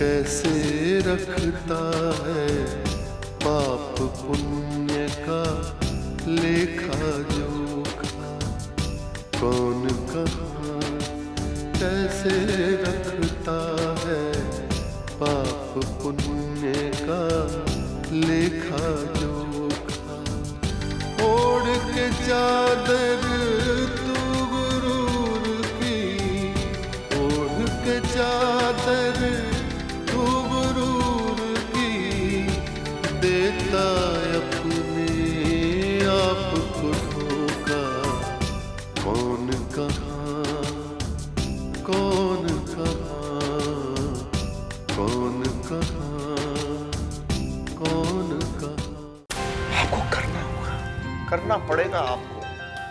कैसे रखता है पाप पुण्य का लेखा जोखा। कौन कहाँ कैसे रखता है पाप पुण्य का लेखा जोखा। ओढ़ के चादर तू गुरूर की, ओढ़ के चादर तू गुरूर की, देता अपने आप को धोखा। कौन कहाँ कौन कहाँ कौन कहाँ कौन कहाँ। आपको करना पड़ेगा। आपको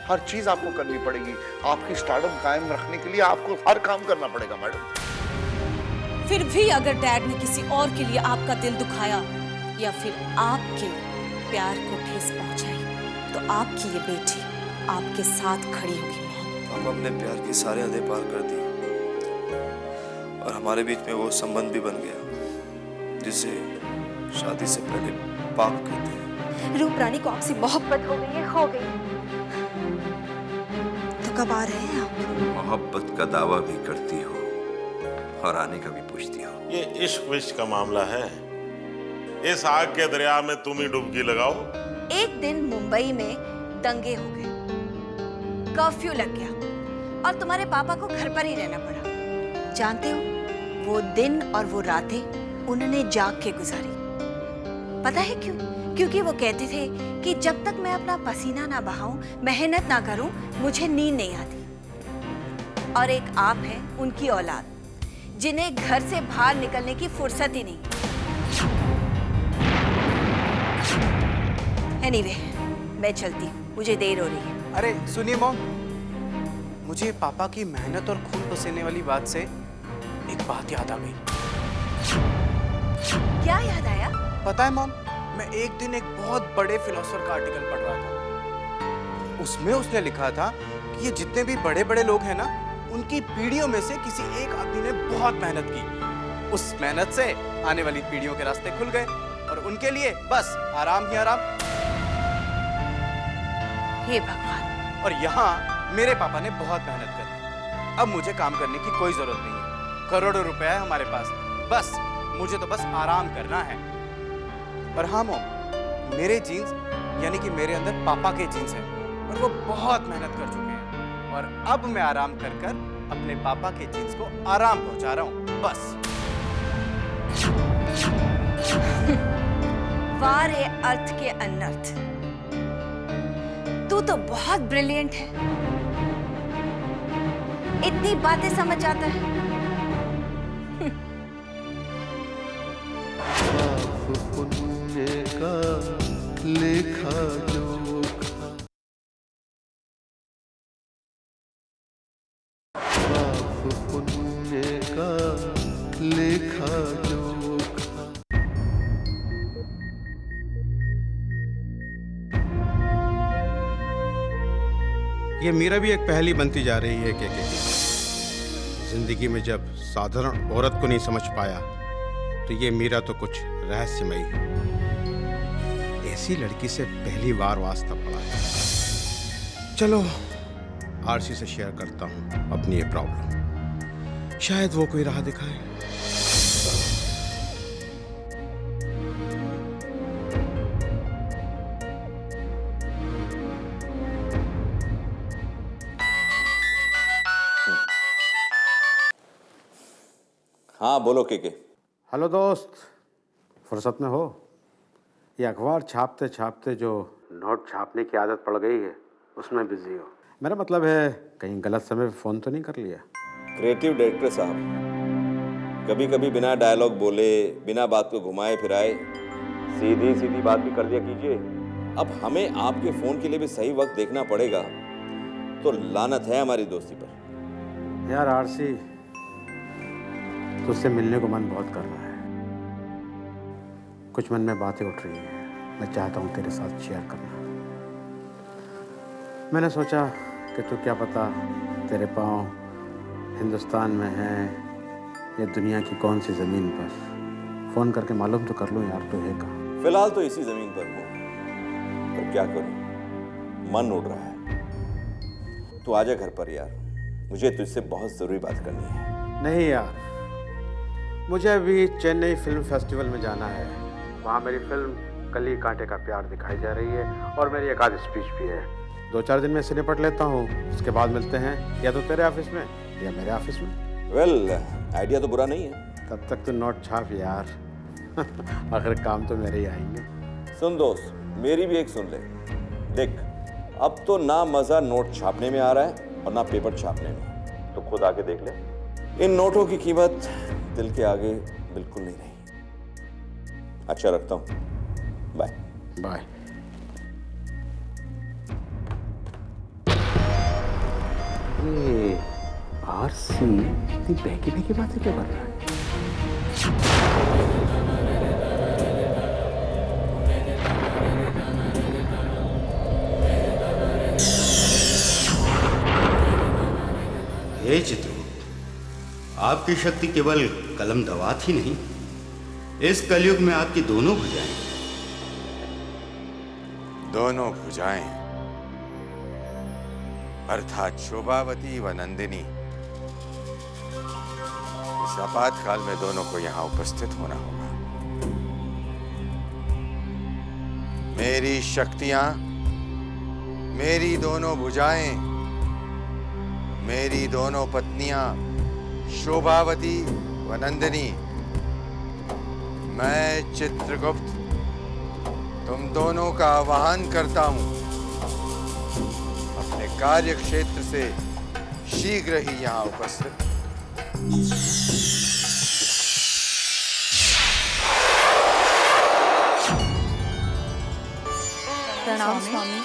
हर चीज आपको करनी पड़ेगी। आपकी स्टार्टअप कायम रखने के लिए आपको हर काम करना पड़ेगा मैडम। फिर भी अगर डैड ने किसी और के लिए आपका दिल दुखाया या फिर आपके प्यार को ठेस पहुंचाई तो आपकी ये बेटी आपके साथ खड़ी होगी। हम अपने प्यार की सारे हदें पार कर दी और हमारे बीच में वो संबंध भी बन गया जिसे शादी से पहले पाप कहते हैं। रूप रानी को आपसे मोहब्बत हो गई है, हो गई। तो कब आ रहे हैं आप? मोहब्बत का दावा भी करती हो और आने का भी पूछती हो। ये इश्क विश्क का मामला है। इस आग के दरिया में तुम ही डुबकी लगाओ। एक दिन मुंबई में दंगे हो गए, कर्फ्यू लग गया और तुम्हारे पापा को घर पर ही रहना पड़ा। जानते हो वो दिन और वो रातें उन्होंने जाग के गुजारी। पता है क्यों? क्योंकि वो कहते थे कि जब तक मैं अपना पसीना ना बहाऊं, मेहनत ना करूं, मुझे नींद नहीं आती। और एक आप हैं उनकी औलाद जिन्हें घर से बाहर निकलने की फुर्सत ही नहीं। एनीवे, मैं चलती हूँ, मुझे देर हो रही है। अरे सुनिए मॉम, मुझे पापा की मेहनत और खून पसीने वाली बात से एक बात याद आ गई। क्या याद आया? पता है मॉम, मैं एक दिन एक बहुत बड़े फिलोसोफर का आर्टिकल पढ़ रहा था। उसमें उसने लिखा था कि ये जितने भी बड़े बड़े लोग हैं ना, उनकी पीढ़ियों में से किसी एक आदमी ने बहुत मेहनत की। उस मेहनत से आने वाली पीढ़ियों के रास्ते खुल गए और उनके लिए बस आराम ही आराम। हे भगवान। और यहाँ मेरे पापा ने बहुत मेहनत करी। अब मुझे काम करने की कोई जरूरत नहीं है। करोड़ों रुपए है हमारे पास, बस मुझे तो बस आराम करना है। और हाँ मॉम, मेरे जीन्स यानी कि मेरे अंदर पापा के जीन्स हैं और वो बहुत मेहनत कर चुके हैं और अब मैं आराम कर कर अपने पापा के जीन्स को आराम पहुंचा रहा हूँ, बस। वाह रे अर्थ के अनर्थ, तू तो बहुत ब्रिलियंट है। इतनी बातें समझ जाता है। पाप पुण्य का लेखा जोखा। पाप पुण्य का लेखा जोखा। ये मीरा भी एक पहेली बनती जा रही है कि जिंदगी में जब साधारण औरत को नहीं समझ पाया तो ये मीरा तो कुछ रहस्यमयी है। ऐसी लड़की से पहली बार वास्ता पड़ा है। चलो आरसी से शेयर करता हूँ अपनी ये प्रॉब्लम, शायद वो कोई राह दिखाए। हाँ बोलो के। हेलो दोस्त, फुर्सत में हो? ये अखबार छापते छापते जो नोट छापने की आदत पड़ गई है उसमें बिजी हो। मेरा मतलब है कहीं गलत समय पे फ़ोन तो नहीं कर लिया? क्रिएटिव डायरेक्टर साहब, कभी कभी बिना डायलॉग बोले, बिना बात को घुमाए फिराए सीधी सीधी बात भी कर दिया कीजिए। अब हमें आपके फ़ोन के लिए भी सही वक्त देखना पड़ेगा तो लानत है हमारी दोस्ती पर। यार आरसी, तुझसे मिलने को मन बहुत कर रहा है। कुछ मन में बातें उठ रही हैं, मैं चाहता हूँ तेरे साथ शेयर करना। मैंने सोचा कि तू क्या पता तेरे पाँव हिंदुस्तान में हैं ये दुनिया की कौन सी ज़मीन पर? फ़ोन करके मालूम तो कर लो यार, तो है कहाँ? फिलहाल तो इसी जमीन पर हूँ, पर क्या करूँ, मन उड़ रहा है। तू आजा घर पर यार, मुझे तुझसे बहुत जरूरी बात करनी है। नहीं यार, मुझे अभी चेन्नई फिल्म फेस्टिवल में जाना है। वहाँ मेरी फिल्म कली कांटे का प्यार दिखाई जा रही है और मेरी एक आध स्पीच भी है। 2-4 दिन में इसे निपट लेता हूँ, उसके बाद मिलते हैं या तो तेरे ऑफिस में या मेरे ऑफिस में। वेल, आइडिया तो बुरा नहीं है। तब तक तो नोट छाप यार। आखिर काम तो मेरे ही आएंगे। सुन दोस्त, मेरी भी एक सुन ले। देख, अब तो ना मजा नोट छापने में आ रहा है और ना पेपर छापने में। तो खुद आके देख ले, इन नोटों की कीमत दिल के आगे बिल्कुल नहीं रही। अच्छा, रखता हूँ, बाय बाय। ये आरसी इतनी बहकी बहकी बातें क्या कर रहा है? हे चित्रगुप्त, आपकी शक्ति केवल कलम दवात ही नहीं, इस कलयुग में आपकी दोनों भुजाएं। दोनों भुजाएं अर्थात शोभावती व नंदिनी, इस आपातकाल में दोनों को यहां उपस्थित होना होगा। मेरी शक्तियां, मेरी दोनों भुजाएं, मेरी दोनों पत्नियां शोभावती व नंदिनी, मैं चित्रगुप्त तुम दोनों का आह्वान करता हूं अपने कार्य क्षेत्र से शीघ्र ही यहां उपस्थित। प्रणाम स्वामी।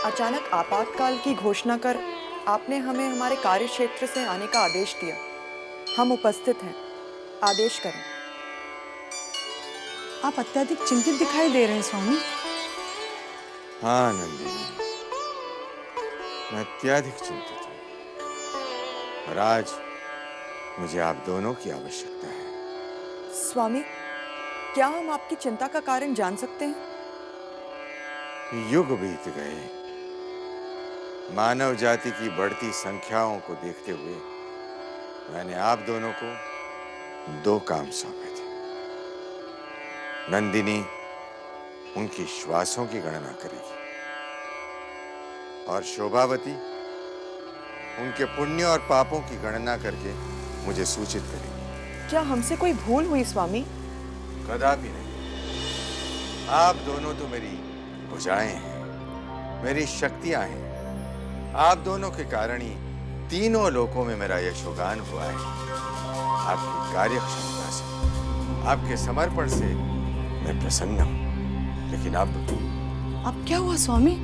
अचानक आपातकाल की घोषणा कर आपने हमें हमारे कार्य क्षेत्र से आने का आदेश दिया। हम उपस्थित हैं, आदेश करें। आप अत्यधिक चिंतित दिखाई दे रहे हैं स्वामी। हाँ नंदिनी, मैं अत्यधिक चिंतित हूं और आज मुझे आप दोनों की आवश्यकता है। स्वामी, क्या हम आपकी चिंता का कारण जान सकते हैं? युग बीत गए, मानव जाति की बढ़ती संख्याओं को देखते हुए मैंने आप दोनों को 2 काम सौंपे थे। नंदिनी उनकी श्वासों की गणना करेगी और शोभावती उनके पुण्य और पापों की गणना करके मुझे सूचित करेगी। क्या हमसे कोई भूल हुई स्वामी? कदापि नहीं। आप दोनों तो मेरी भुजाएं हैं, मेरी शक्तियां हैं। आप दोनों के कारण ही तीनों लोकों में मेरा यशोगान हुआ है। आपकी कार्यक्षमता से, आपके समर्पण से मैं प्रसन्न हूं। लेकिन अब क्या हुआ स्वामी?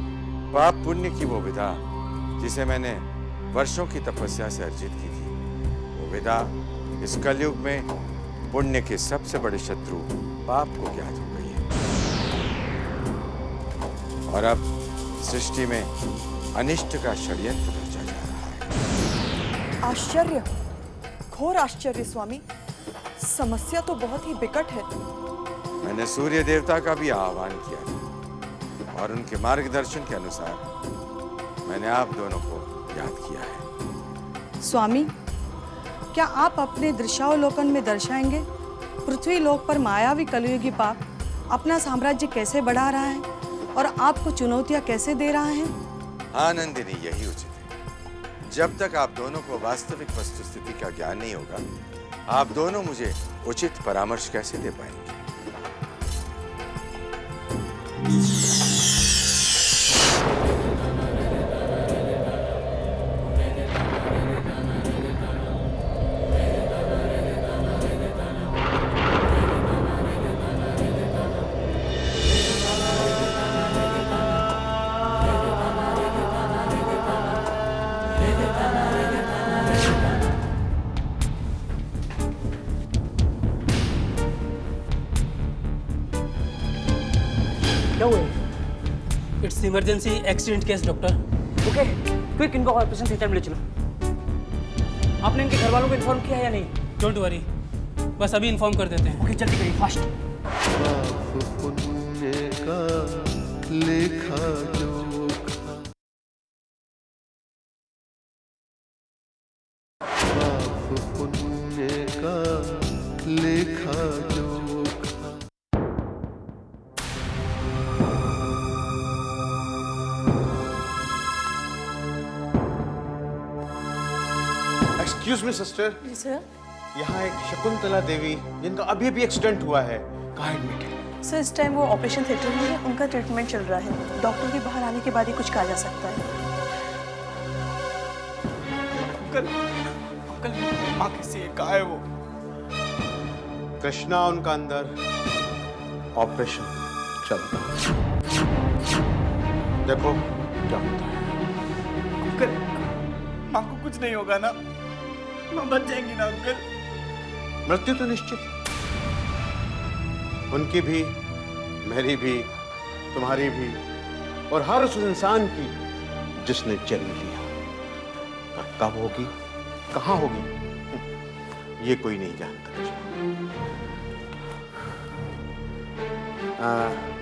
पाप पुण्य की वो विदा जिसे मैंने वर्षों की तपस्या से अर्जित की थी, वो विदा इस कलयुग में पुण्य के सबसे बड़े शत्रु पाप को ज्ञात हो गई है और अब सृष्टि में अनिष्ट का षड्यंत्र रचा जा रहा है। आश्चर्य, घोर आश्चर्य स्वामी। समस्या तो बहुत ही विकट है। मैंने सूर्य देवता का भी आह्वान किया था और उनके मार्गदर्शन के अनुसार मैंने आप दोनों को याद किया है। स्वामी, क्या आप अपने दृश्यावलोकन में दर्शाएंगे पृथ्वी लोक पर मायावी कलयुगी पाप अपना साम्राज्य कैसे बढ़ा रहा है और आपको चुनौतियां कैसे दे रहा है? हाँ नंदिनी, यही उचित है। जब तक आप दोनों को वास्तविक वस्तुस्थिति का ज्ञान नहीं होगा, आप दोनों मुझे उचित परामर्श कैसे दे पाएंगे? क्या हुआ? It's emergency accident case doctor. Okay, quick इनको ऑपरेशन थिएटर में ले चलो। आपने इनके घर वालों को इन्फॉर्म किया या नहीं? डोंट वरी, बस अभी इन्फॉर्म कर देते हैं। ओके, जल्दी करिए, फास्ट। पाप पुण्य का लेखा जोखा, पाप पुण्य का लेखा जोखा। एक्सक्यूज मी सिस्टर, सर यहाँ एक शकुंतला देवी जिनका अभी अभी एक्सीडेंट हुआ है, कहाँ एडमिट है? सर इस टाइम वो ऑपरेशन थिएटर में है, उनका ट्रीटमेंट चल रहा है। डॉक्टर के बाहर आने के बाद ही कुछ कहा जा सकता है। अंकल माँ कैसी है? कहाँ है वो? कृष्णा उनका अंदर, ऑपरेशन चल। देखो क्या होता है। अंकल माँ को कुछ नहीं होगा ना? माँ बच जाएंगी ना अंकल? मृत्यु तो निश्चित है, उनकी भी, मेरी भी, तुम्हारी भी, और हर उस इंसान की जिसने जन्म लिया। पर कब होगी, कहाँ होगी, ये कोई नहीं जानता।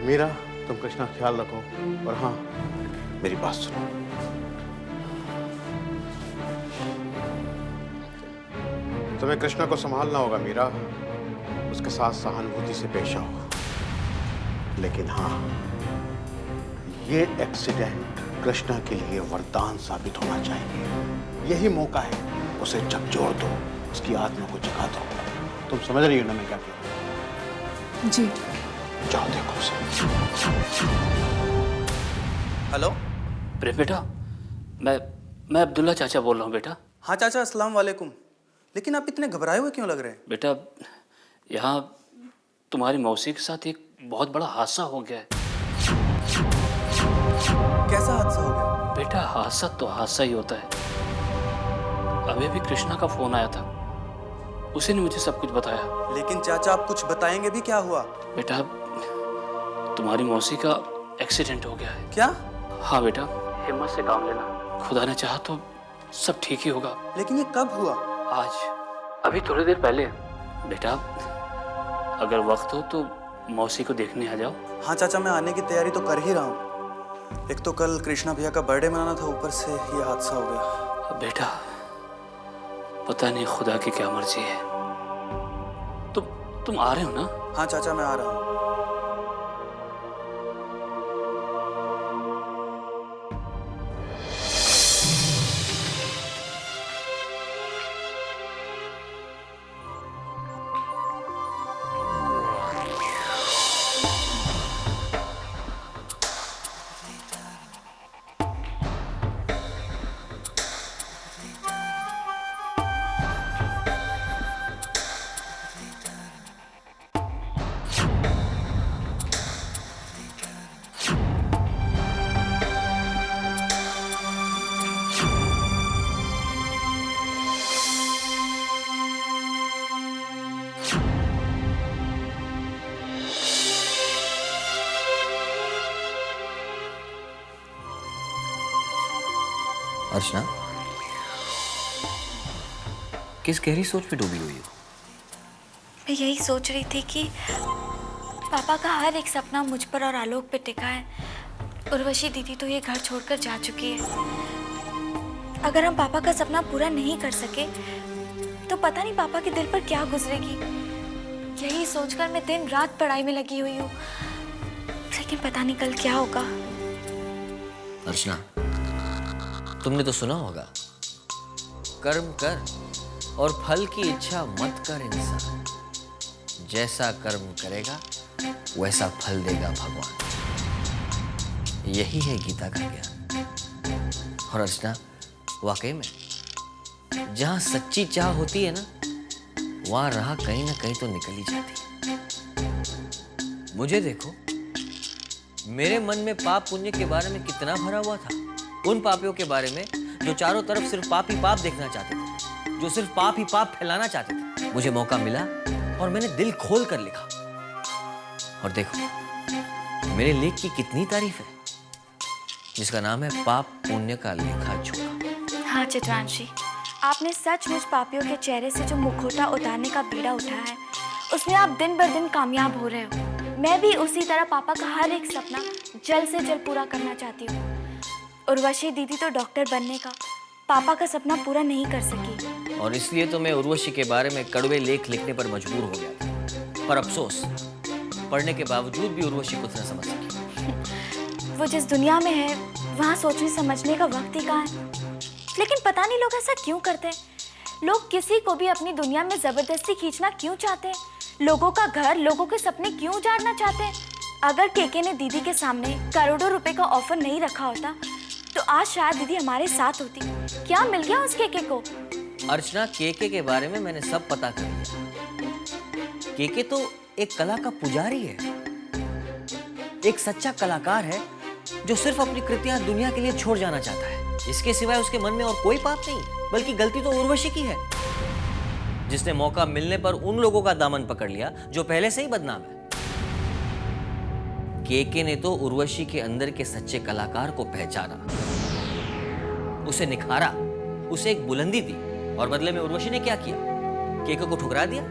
मीरा, तुम कृष्णा का ख्याल रखो, और हाँ, मेरी बात सुनो। तुम्हें कृष्णा को संभालना होगा मीरा, उसके साथ सहानुभूति से पेश आओ। लेकिन हाँ, ये एक्सीडेंट कृष्णा के लिए वरदान साबित होना चाहिए। यही मौका है, उसे झकझोर दो, उसकी आत्मा को जगा दो। तुम समझ रही हो ना मैं क्या कह रहा हूं? जी। जाओ देखो उसे। हेलो बेटा, मैं अब्दुल्ला चाचा बोल रहा हूँ बेटा। हाँ चाचा, अस्सलाम वालेकुम। लेकिन आप इतने घबराए हुए क्यों लग रहे हैं? बेटा, यहाँ तुम्हारी मौसी के साथ एक बहुत बड़ा हादसा हो गया है। कैसा हादसा हो गया? बेटा, हादसा तो हादसा ही होता है। अभी भी कृष्णा का फोन आया था, उसी ने मुझे सब कुछ बताया। लेकिन चाचा, आप कुछ बताएंगे भी? क्या हुआ? बेटा, तुम्हारी मौसी का एक्सीडेंट हो गया है। क्या? हाँ बेटा, हिम्मत से काम लेना, खुदा ने चाहा तो सब ठीक ही होगा। लेकिन ये कब हुआ? आज, अभी थोड़ी देर पहले। बेटा, अगर वक्त हो तो मौसी को देखने आ जाओ। हाँ चाचा, मैं आने की तैयारी तो कर ही रहा हूँ। एक तो कल कृष्णा भैया का बर्थडे मनाना था, ऊपर से ये हादसा हो गया। बेटा, पता नहीं खुदा की क्या मर्जी है। तुम आ रहे हो ना? हाँ चाचा, मैं आ रहा हूँ। अर्चना, किस गहरी सोच में डूबी हुई हो? मैं यही सोच रही थी कि पापा का हर एक सपना मुझ पर और आलोक पे टिका है। उर्वशी दीदी तो ये घर छोड़कर जा चुकी है। अगर हम पापा का सपना पूरा नहीं कर सके तो पता नहीं पापा के दिल पर क्या गुजरेगी। यही सोचकर मैं दिन रात पढ़ाई में लगी हुई हूँ, लेकिन पता नहीं कल क्या होगा। अर्चना, तुमने तो सुना होगा, कर्म कर और फल की इच्छा मत कर इंसान, जैसा कर्म करेगा वैसा फल देगा भगवान। यही है गीता का ज्ञान। और अर्चना, वाकई में जहां सच्ची चाह होती है ना, वहां राह कहीं ना कहीं तो निकल ही जाती है। मुझे देखो, मेरे मन में पाप पुण्य के बारे में कितना भरा हुआ था। उन पापियों के बारे में जो चारों तरफ सिर्फ पाप ही पाप देखना चाहते थे, जो सिर्फ पाप ही पाप फैलाना चाहते थे। मुझे मौका मिला और मैंने दिल खोल कर लिखा। और देखो, मेरे लेख की कितनी तारीफ है, जिसका नाम है पाप पुण्य का लेखा जोखा। हाँ चित्रांशी, आपने सचमुच पापियों के चेहरे से जो मुखौटा उतारने का बीड़ा उठाया है, उसमें आप दिन बर दिन कामयाब हो रहे हो। मैं भी उसी तरह पापा का हर एक सपना जल्द से जल्द पूरा करना चाहती हूँ। उर्वशी दीदी तो डॉक्टर बनने का पापा का सपना पूरा नहीं कर सकी, और इसलिए तो मैं उर्वशी के बारे में कड़वे लेख लिखने पर मजबूर हो गया था। पर अफसोस, पढ़ने के बावजूद भी उर्वशी कुछ न समझ सकी। वो जिस दुनिया में है वहाँ सोचने समझने का वक्त ही कहाँ है। लेकिन पता नहीं लोग ऐसा क्यों करते हैं। लोग किसी को भी अपनी दुनिया में जबरदस्ती खींचना क्यों चाहते हैं? लोगों का घर, लोगों के सपने क्यों उजाड़ना चाहते हैं? अगर केके ने दीदी के सामने करोड़ों रुपए का ऑफर नहीं रखा होता तो आज शायद दीदी हमारे साथ होती। क्या मिल गया उस केके को? अर्चना, केके के बारे में मैंने सब पता कर लिया। केके तो एक कला का पुजारी है, एक सच्चा कलाकार है जो सिर्फ अपनी कृतियां दुनिया के लिए छोड़ जाना चाहता है। इसके सिवाय उसके मन में और कोई पाप नहीं, बल्कि गलती तो उर्वशी की है, जिसने मौका मिलने पर उन लोगों का दामन पकड़ लिया जो पहले से ही बदनाम है। केके ने तो उर्वशी के अंदर के सच्चे कलाकार को पहचाना, उसे निखारा, उसे एक बुलंदी दी, और बदले में उर्वशी ने क्या किया? केके को ठुकरा दिया।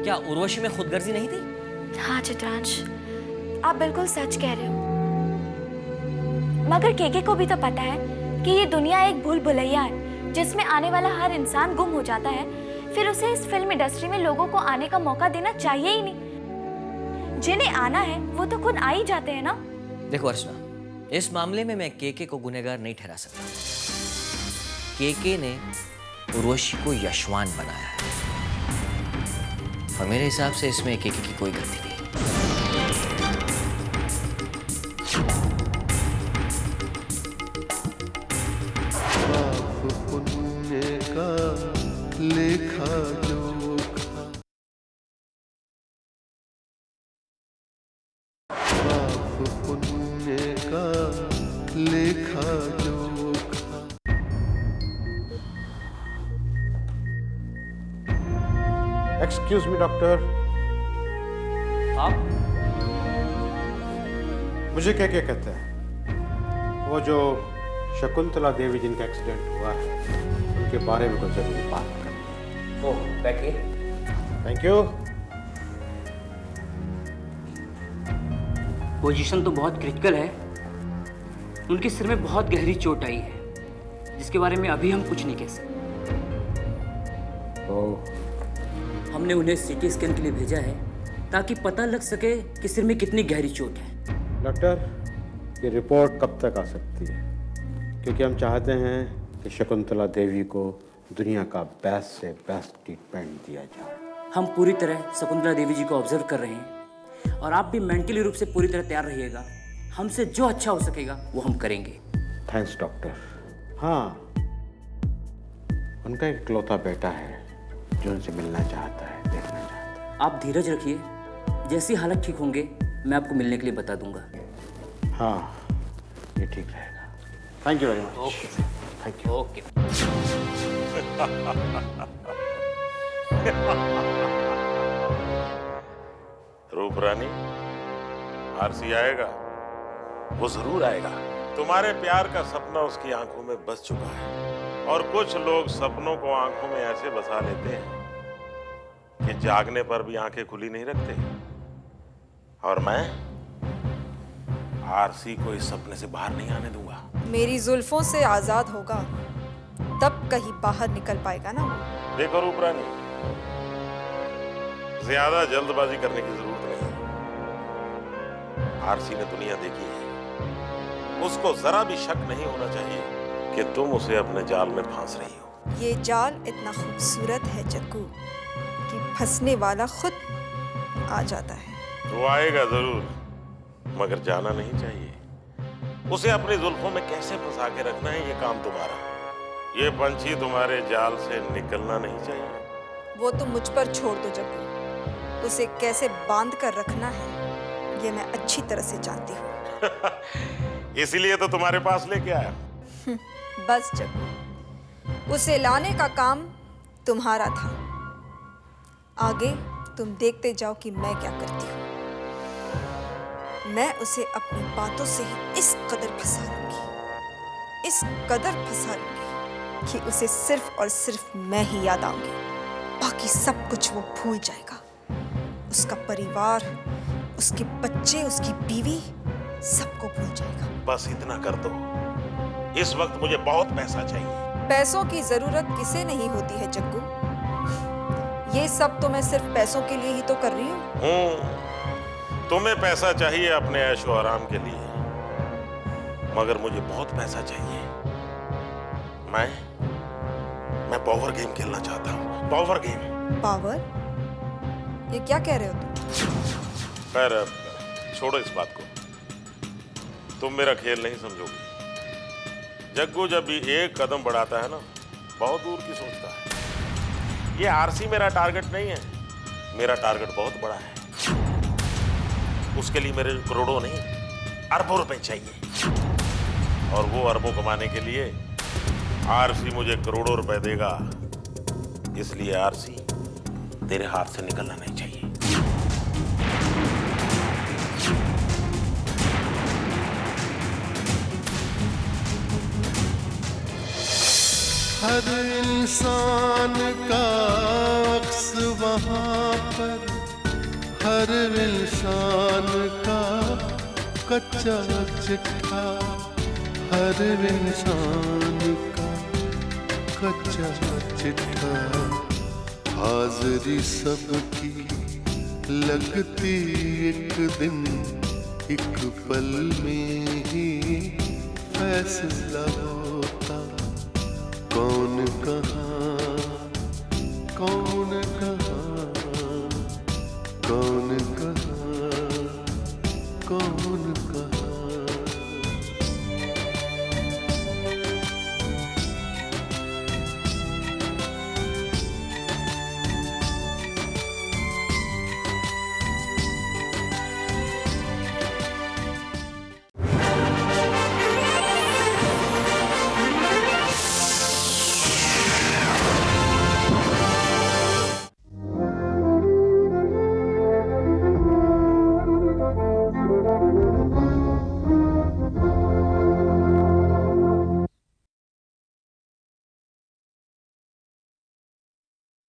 क्या उर्वशी में खुदगर्जी नहीं थी? हाँ चित्रांश, आप बिल्कुल सच कह रहे हो। मगर केके को भी तो पता है कि ये दुनिया एक भूल भुलैया है जिसमें आने वाला हर इंसान गुम हो जाता है। फिर उसे इस फिल्म इंडस्ट्री में लोगों को आने का मौका देना चाहिए ही नहीं। जिन्हें आना है वो तो खुद आ ही जाते हैं ना। देखो अर्चना, इस मामले में मैं केके को गुनहगार नहीं ठहरा सकता। केके ने उर्वशी को यशवान बनाया है, और मेरे हिसाब से इसमें केके की कोई गलती नहीं। पुण्य का लेखा जोखा, पाप पुण्य का लेखा जोखा। एक्सक्यूज मी डॉक्टर, आप? मुझे क्या क्या कहते हैं? वो जो शकुंतला देवी जिनका एक्सीडेंट हुआ है, उनके बारे में कुछ जरूरी बात करनी। ओह, बैठिए। Thank you. पोजीशन तो बहुत क्रिटिकल है। उनके सिर में बहुत गहरी चोट आई है, जिसके बारे में अभी हम कुछ नहीं कह सकते। हमने उन्हें सीटी स्कैन के लिए भेजा है ताकि पता लग सके कि सिर में कितनी गहरी चोट है। डॉक्टर, ये रिपोर्ट कब तक आ सकती है? क्योंकि हम चाहते हैं कि शकुंतला देवी को दुनिया का बेस्ट से बेस्ट ट्रीटमेंट दिया जाए। हम पूरी तरह शकुंतला देवी जी को ऑब्जर्व कर रहे हैं, और आप भी मेंटली रूप से पूरी तरह तैयार रहिएगा। हमसे जो अच्छा हो सकेगा वो हम करेंगे। Thanks doctor. हाँ, उनका एक इकलौता बेटा है जो उनसे मिलना चाहता है, देखना चाहता है। आप धीरज रखिए, जैसी हालत ठीक होंगे मैं आपको मिलने के लिए बता दूंगा। हाँ, ये ठीक रहेगा। Thank you very much. Okay, thank you. Okay. रूप रानी, आरसी आएगा, वो जरूर आएगा। तुम्हारे प्यार का सपना उसकी आंखों में बस चुका है, और कुछ लोग सपनों को आंखों में ऐसे बसा लेते हैं कि जागने पर भी आंखें खुली नहीं रखते। और मैं आरसी को इस सपने से बाहर नहीं आने दूंगा। मेरी जुल्फों से आजाद होगा तब कहीं बाहर निकल पाएगा ना वो। देखो रूप रानी, ज्यादा जल्दबाजी करने की जरूरत नहीं। आरसी ने दुनिया देखी है, उसको जरा भी शक नहीं होना चाहिए कि तुम उसे अपने जाल में फांस रही हो। ये जाल इतना खूबसूरत है जग्गू कि फंसने वाला खुद आ जाता है। वो आएगा जरूर, मगर जाना नहीं चाहिए। उसे अपनी जुल्फों में कैसे फंसा के रखना है, ये काम तुम्हारा। ये पंछी तुम्हारे जाल से निकलना नहीं चाहिए। वो तो मुझ पर छोड़ दो जग्गू, उसे कैसे बांध कर रखना है ये मैं अच्छी तरह से जानती हूँ। इसीलिए तो तुम्हारे पास लेके आया। बस जग्गू, उसे लाने का काम तुम्हारा था। आगे तुम देखते जाओ कि मैं क्या करती हूँ। मैं उसे अपनी बातों से ही इस कदर फंसा लूंगी कि उसे सिर्फ और सिर्फ मैं ही याद आऊंगी। बाकी सब कुछ वो भूल जाएगा। उसका परिवार, उसके बच्चे, उसकी बीवी, सबको भूल जाएगा। बस इतना कर दो, इस वक्त मुझे बहुत पैसा चाहिए। पैसों की जरूरत किसे नहीं होती है जग्गू। ये सब तो मैं सिर्फ पैसों के लिए ही तो कर रही हूँ। तुम्हें पैसा चाहिए अपने ऐशो आराम के लिए, मगर मुझे बहुत पैसा चाहिए। मैं पावर गेम खेलना चाहता हूँ। Power game. पावर? ये क्या कह रहे हो तुम? खैर छोड़ो इस बात को, तुम मेरा खेल नहीं समझोगी। जग्गू जब भी एक कदम बढ़ाता है ना, बहुत दूर की सोचता है। ये आरसी मेरा टारगेट नहीं है, मेरा टारगेट बहुत बड़ा है। उसके लिए मेरे करोड़ों नहीं, अरबों रुपए चाहिए, और वो अरबों कमाने के लिए आरसी मुझे करोड़ों रुपए देगा। इसलिए आरसी तेरे हाथ से निकलना नहीं चाहिए। हर इंसान का अक्स वहाँ पर, हर इंसान का कच्चा चिट्ठा, हर इंसान का कच्चा चिट्ठा। हाजिरी सबकी लगती एक दिन, एक पल में ही फैसला होता। कौन कहाँ